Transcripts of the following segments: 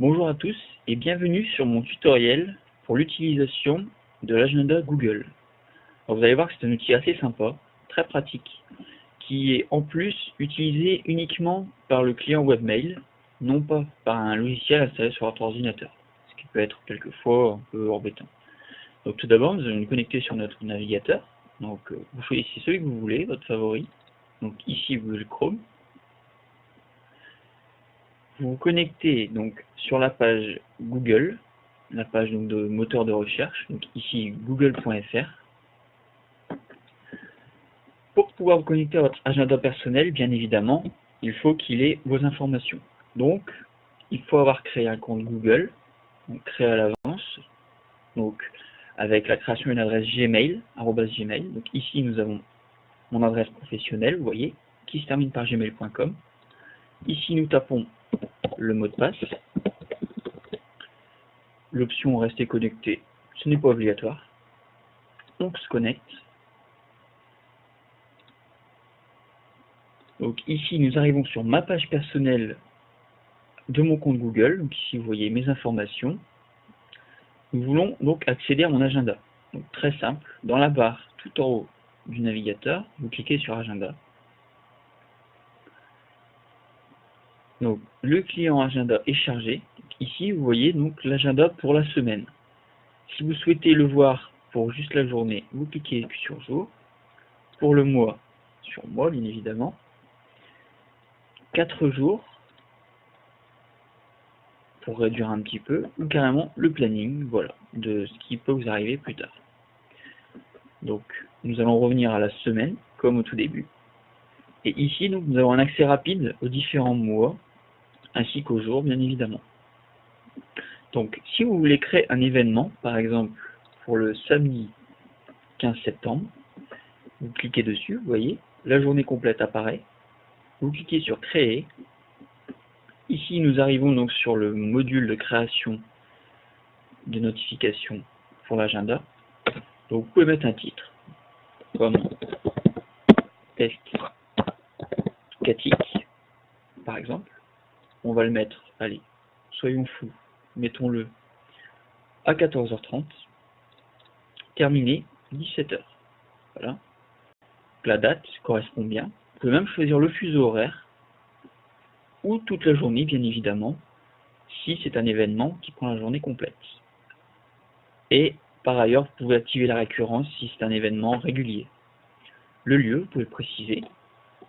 Bonjour à tous et bienvenue sur mon tutoriel pour l'utilisation de l'agenda Google. Alors vous allez voir que c'est un outil assez sympa, très pratique, qui est en plus utilisé uniquement par le client webmail, non pas par un logiciel installé sur votre ordinateur, ce qui peut être quelquefois un peu embêtant. Donc tout d'abord, nous allons nous connecter sur notre navigateur. Donc vous choisissez celui que vous voulez, votre favori. Donc ici Google Chrome. Vous vous connectez donc sur la page Google, la page donc, de moteur de recherche, donc ici google.fr. Pour pouvoir vous connecter à votre agenda personnel, bien évidemment, il faut qu'il ait vos informations. Donc, il faut avoir créé un compte Google, donc créé à l'avance, donc avec la création d'une adresse Gmail, @gmail. Donc ici nous avons mon adresse professionnelle, vous voyez, qui se termine par gmail.com. Ici nous tapons le mot de passe. L'option rester connecté, ce n'est pas obligatoire. On se connecte. Donc ici nous arrivons sur ma page personnelle de mon compte Google. Donc ici vous voyez mes informations. Nous voulons donc accéder à mon agenda. Donc très simple, dans la barre tout en haut du navigateur, vous cliquez sur agenda. Donc le client agenda est chargé. Ici vous voyez donc l'agenda pour la semaine. Si vous souhaitez le voir pour juste la journée, vous cliquez sur jour. Pour le mois, sur mois bien évidemment. 4 jours pour réduire un petit peu, ou carrément le planning, voilà, de ce qui peut vous arriver plus tard. Donc nous allons revenir à la semaine, comme au tout début. Et ici, donc, nous avons un accès rapide aux différents mois, ainsi qu'aux jours, bien évidemment. Donc, si vous voulez créer un événement, par exemple, pour le samedi 15 septembre, vous cliquez dessus, vous voyez, la journée complète apparaît, vous cliquez sur créer. Ici, nous arrivons donc sur le module de création de notifications pour l'agenda. Donc, vous pouvez mettre un titre, comme test statique, par exemple. On va le mettre, allez, soyons fous, mettons-le à 14h30, terminé 17h. Voilà. La date correspond bien. Vous pouvez même choisir le fuseau horaire, ou toute la journée, bien évidemment, si c'est un événement qui prend la journée complète. Et par ailleurs, vous pouvez activer la récurrence si c'est un événement régulier. Le lieu, vous pouvez le préciser.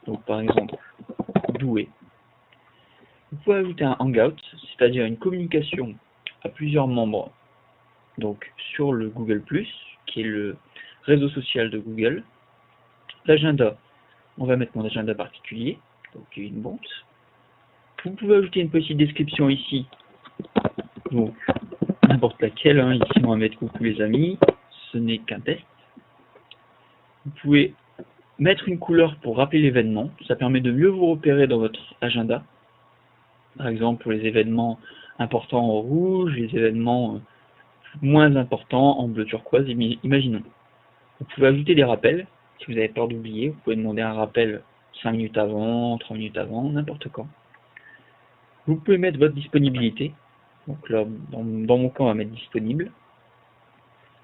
Donc par exemple, Douai. Vous pouvez ajouter un hangout, c'est-à-dire une communication à plusieurs membres, donc sur le Google+, qui est le réseau social de Google. L'agenda, on va mettre mon agenda particulier, donc une bonte. Vous pouvez ajouter une petite description ici, donc n'importe laquelle, hein. Ici on va mettre coucou les amis, ce n'est qu'un test. Vous pouvez mettre une couleur pour rappeler l'événement, ça permet de mieux vous repérer dans votre agenda. Par exemple pour les événements importants en rouge, les événements moins importants en bleu turquoise, imaginons. Vous pouvez ajouter des rappels, si vous avez peur d'oublier, vous pouvez demander un rappel 5 minutes avant, 3 minutes avant, n'importe quand. Vous pouvez mettre votre disponibilité, donc là, dans mon cas, on va mettre disponible.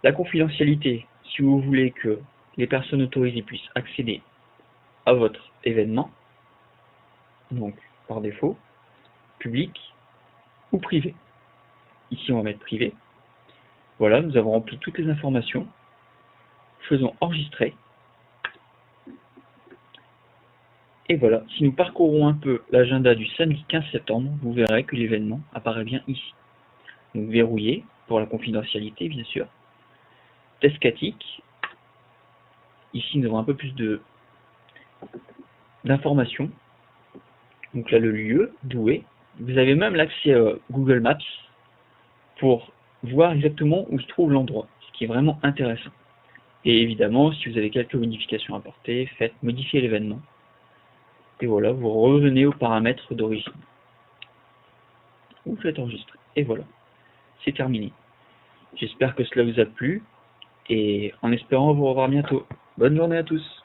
La confidentialité, si vous voulez que les personnes autorisées puissent accéder à votre événement, donc par défaut, public ou privé. Ici, on va mettre privé. Voilà, nous avons rempli toutes les informations. Faisons enregistrer. Et voilà, si nous parcourons un peu l'agenda du samedi 15 septembre, vous verrez que l'événement apparaît bien ici. Donc verrouillé, pour la confidentialité bien sûr. Test statique. Ici nous avons un peu plus d'informations. Donc là le lieu, Douai. Vous avez même l'accès à Google Maps pour voir exactement où se trouve l'endroit, ce qui est vraiment intéressant. Et évidemment, si vous avez quelques modifications à apporter, faites modifier l'événement. Et voilà, vous revenez aux paramètres d'origine. Vous faites enregistrer. Et voilà, c'est terminé. J'espère que cela vous a plu, et en espérant vous revoir bientôt. Bonne journée à tous.